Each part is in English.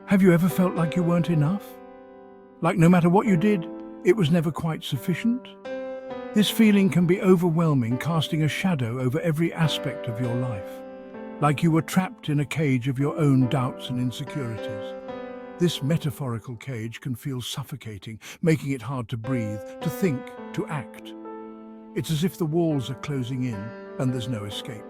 Have you ever felt like you weren't enough? Like no matter what you did, it was never quite sufficient? This feeling can be overwhelming, casting a shadow over every aspect of your life. Like you were trapped in a cage of your own doubts and insecurities. This metaphorical cage can feel suffocating, making it hard to breathe, to think, to act. It's as if the walls are closing in and there's no escape.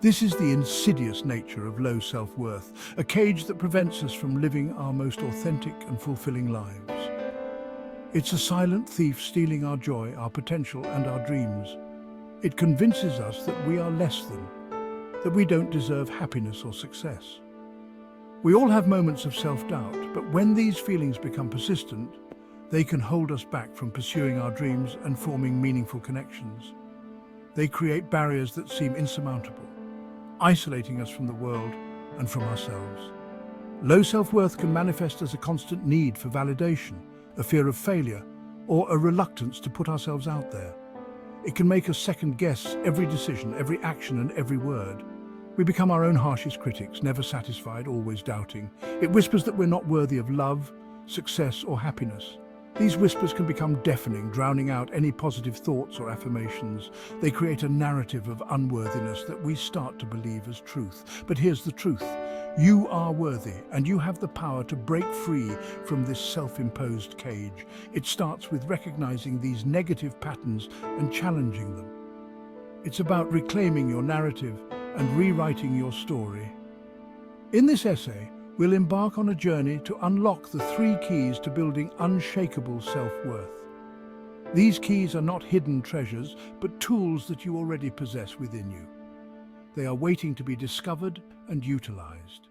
This is the insidious nature of low self-worth, a cage that prevents us from living our most authentic and fulfilling lives. It's a silent thief stealing our joy, our potential, and our dreams. It convinces us that we are less than, that we don't deserve happiness or success. We all have moments of self-doubt, but when these feelings become persistent, they can hold us back from pursuing our dreams and forming meaningful connections. They create barriers that seem insurmountable, isolating us from the world and from ourselves. Low self-worth can manifest as a constant need for validation, a fear of failure, or a reluctance to put ourselves out there. It can make us second-guess every decision, every action, and every word. We become our own harshest critics, never satisfied, always doubting. It whispers that we're not worthy of love, success, or happiness. These whispers can become deafening, drowning out any positive thoughts or affirmations. They create a narrative of unworthiness that we start to believe as truth. But here's the truth. You are worthy, and you have the power to break free from this self-imposed cage. It starts with recognizing these negative patterns and challenging them. It's about reclaiming your narrative and rewriting your story. In this essay, we'll embark on a journey to unlock the 3 keys to building unshakable self-worth. These keys are not hidden treasures, but tools that you already possess within you. They are waiting to be discovered and utilized.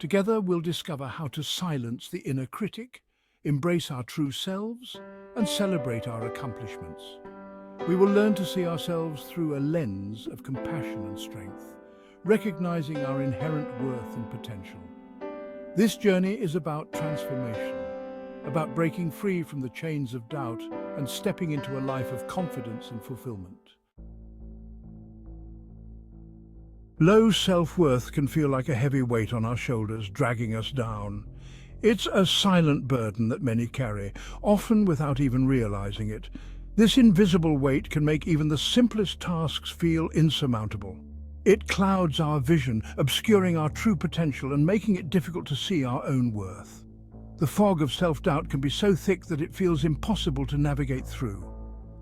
Together, we'll discover how to silence the inner critic, embrace our true selves, and celebrate our accomplishments. We will learn to see ourselves through a lens of compassion and strength, recognizing our inherent worth and potential. This journey is about transformation, about breaking free from the chains of doubt and stepping into a life of confidence and fulfillment. Low self-worth can feel like a heavy weight on our shoulders, dragging us down. It's a silent burden that many carry, often without even realizing it. This invisible weight can make even the simplest tasks feel insurmountable. It clouds our vision, obscuring our true potential and making it difficult to see our own worth. The fog of self-doubt can be so thick that it feels impossible to navigate through.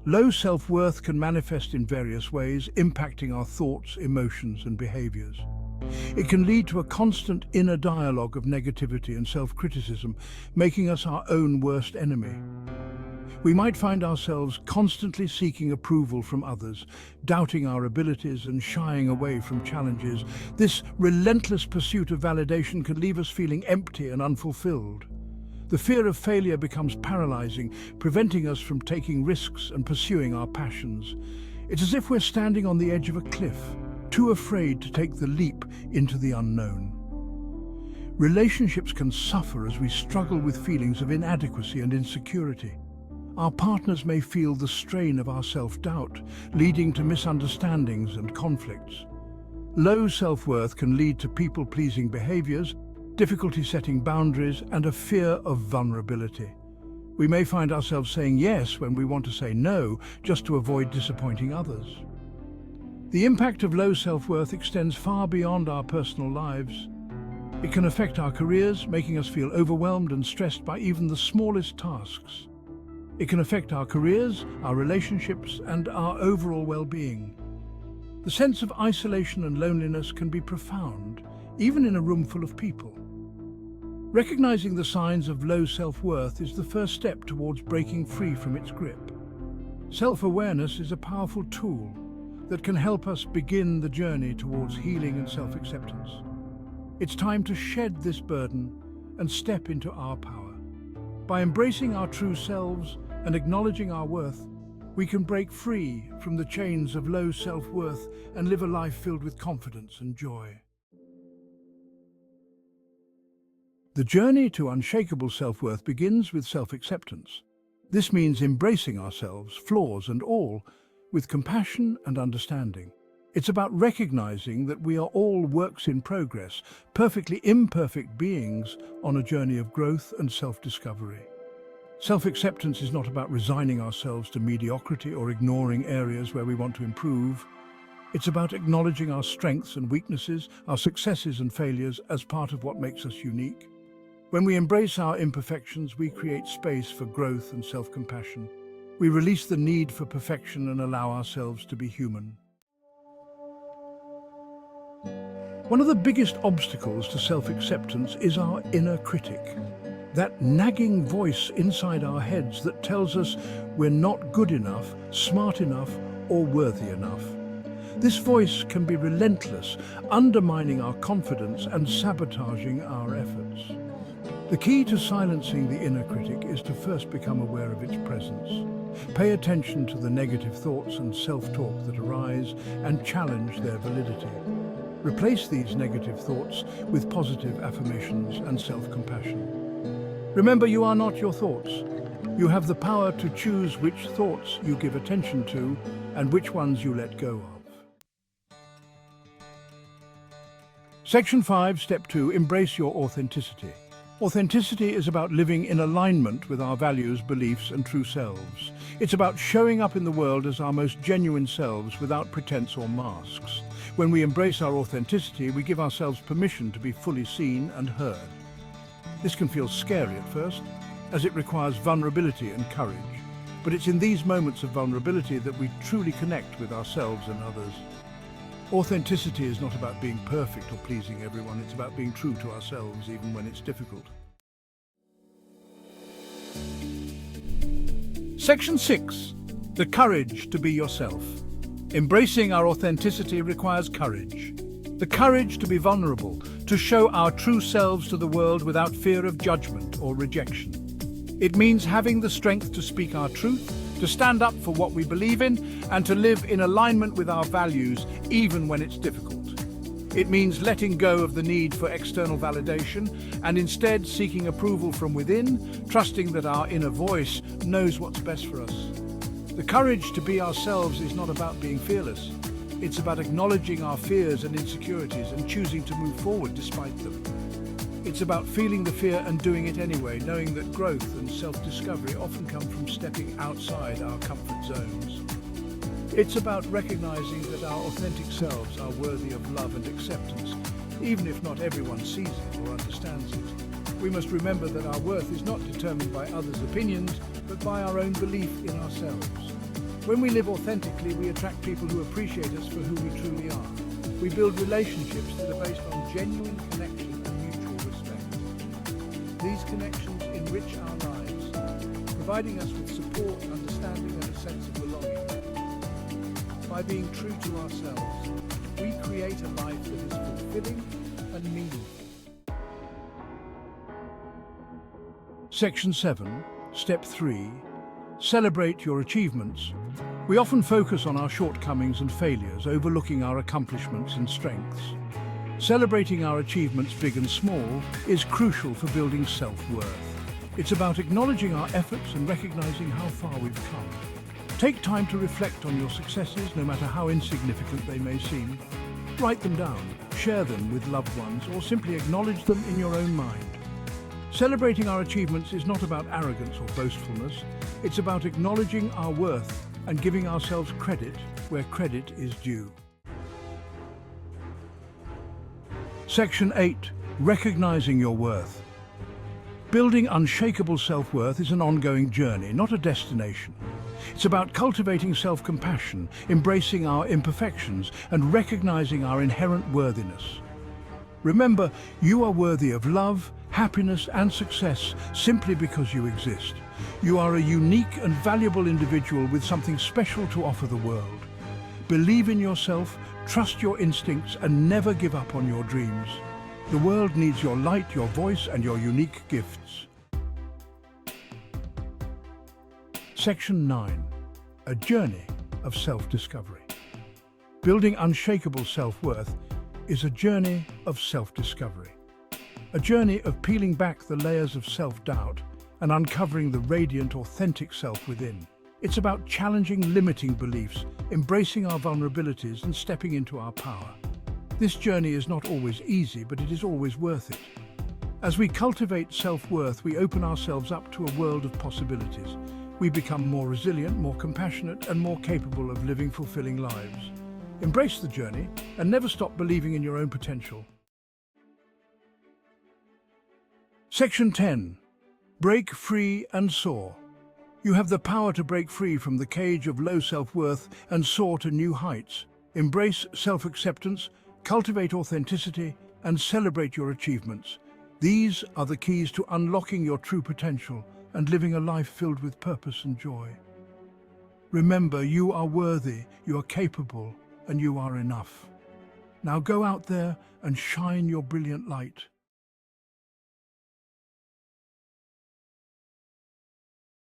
Low self-worth can manifest in various ways, impacting our thoughts, emotions, and behaviors. It can lead to a constant inner dialogue of negativity and self-criticism, making us our own worst enemy. We might find ourselves constantly seeking approval from others, doubting our abilities and shying away from challenges. This relentless pursuit of validation can leave us feeling empty and unfulfilled. The fear of failure becomes paralyzing, preventing us from taking risks and pursuing our passions. It's as if we're standing on the edge of a cliff, too afraid to take the leap into the unknown. Relationships can suffer as we struggle with feelings of inadequacy and insecurity. Our partners may feel the strain of our self-doubt, leading to misunderstandings and conflicts. Low self-worth can lead to people-pleasing behaviors, difficulty setting boundaries, and a fear of vulnerability. We may find ourselves saying yes when we want to say no, just to avoid disappointing others. The impact of low self-worth extends far beyond our personal lives. It can affect our careers, making us feel overwhelmed and stressed by even the smallest tasks. It can affect our careers, our relationships, and our overall well-being. The sense of isolation and loneliness can be profound, even in a room full of people. Recognizing the signs of low self-worth is the first step towards breaking free from its grip. Self-awareness is a powerful tool that can help us begin the journey towards healing and self-acceptance. It's time to shed this burden and step into our power. By embracing our true selves and acknowledging our worth, we can break free from the chains of low self-worth and live a life filled with confidence and joy. The journey to unshakable self-worth begins with self-acceptance. This means embracing ourselves, flaws and all, with compassion and understanding. It's about recognizing that we are all works in progress, perfectly imperfect beings on a journey of growth and self-discovery. Self-acceptance is not about resigning ourselves to mediocrity or ignoring areas where we want to improve. It's about acknowledging our strengths and weaknesses, our successes and failures as part of what makes us unique. When we embrace our imperfections, we create space for growth and self-compassion. We release the need for perfection and allow ourselves to be human. One of the biggest obstacles to self-acceptance is our inner critic. That nagging voice inside our heads that tells us we're not good enough, smart enough, or worthy enough. This voice can be relentless, undermining our confidence and sabotaging our efforts. The key to silencing the inner critic is to first become aware of its presence. Pay attention to the negative thoughts and self-talk that arise and challenge their validity. Replace these negative thoughts with positive affirmations and self-compassion. Remember, you are not your thoughts. You have the power to choose which thoughts you give attention to and which ones you let go of. Section 5, Step 2, Embrace your authenticity. Authenticity is about living in alignment with our values, beliefs, and true selves. It's about showing up in the world as our most genuine selves without pretense or masks. When we embrace our authenticity, we give ourselves permission to be fully seen and heard. This can feel scary at first, as it requires vulnerability and courage. But it's in these moments of vulnerability that we truly connect with ourselves and others. Authenticity is not about being perfect or pleasing everyone, it's about being true to ourselves even when it's difficult. Section 6. The courage to be yourself. Embracing our authenticity requires courage. The courage to be vulnerable, to show our true selves to the world without fear of judgment or rejection. It means having the strength to speak our truth, to stand up for what we believe in, and to live in alignment with our values, even when it's difficult. It means letting go of the need for external validation and instead seeking approval from within, trusting that our inner voice knows what's best for us. The courage to be ourselves is not about being fearless. It's about acknowledging our fears and insecurities and choosing to move forward despite them. It's about feeling the fear and doing it anyway, knowing that growth and self-discovery often come from stepping outside our comfort zones. It's about recognizing that our authentic selves are worthy of love and acceptance, even if not everyone sees it or understands it. We must remember that our worth is not determined by others' opinions, but by our own belief in ourselves. When we live authentically, we attract people who appreciate us for who we truly are. We build relationships that are based on genuine connection and mutual respect. These connections enrich our lives, providing us with support, understanding, and a sense of belonging. By being true to ourselves, we create a life that is fulfilling and meaningful. Section 7, Step 3, Celebrate your achievements. We often focus on our shortcomings and failures, overlooking our accomplishments and strengths. Celebrating our achievements, big and small, is crucial for building self-worth. It's about acknowledging our efforts and recognizing how far we've come. Take time to reflect on your successes, no matter how insignificant they may seem. Write them down, share them with loved ones, or simply acknowledge them in your own mind. Celebrating our achievements is not about arrogance or boastfulness. It's about acknowledging our worth and giving ourselves credit where credit is due. Section 8. Recognizing your worth. Building unshakable self-worth is an ongoing journey, not a destination. It's about cultivating self-compassion, embracing our imperfections, and recognizing our inherent worthiness. Remember, you are worthy of love, happiness, and success simply because you exist. You are a unique and valuable individual with something special to offer the world. Believe in yourself, trust your instincts, and never give up on your dreams. The world needs your light, your voice, and your unique gifts. Section 9. A journey of self-discovery. Building unshakable self-worth is a journey of self-discovery. A journey of peeling back the layers of self-doubt and uncovering the radiant, authentic self within. It's about challenging limiting beliefs, embracing our vulnerabilities, and stepping into our power. This journey is not always easy, but it is always worth it. As we cultivate self-worth, we open ourselves up to a world of possibilities. We become more resilient, more compassionate, and more capable of living fulfilling lives. Embrace the journey and never stop believing in your own potential. Section 10. Break free and soar. You have the power to break free from the cage of low self-worth and soar to new heights. Embrace self-acceptance, cultivate authenticity, and celebrate your achievements. These are the keys to unlocking your true potential and living a life filled with purpose and joy. Remember, you are worthy, you are capable, and you are enough. Now go out there and shine your brilliant light.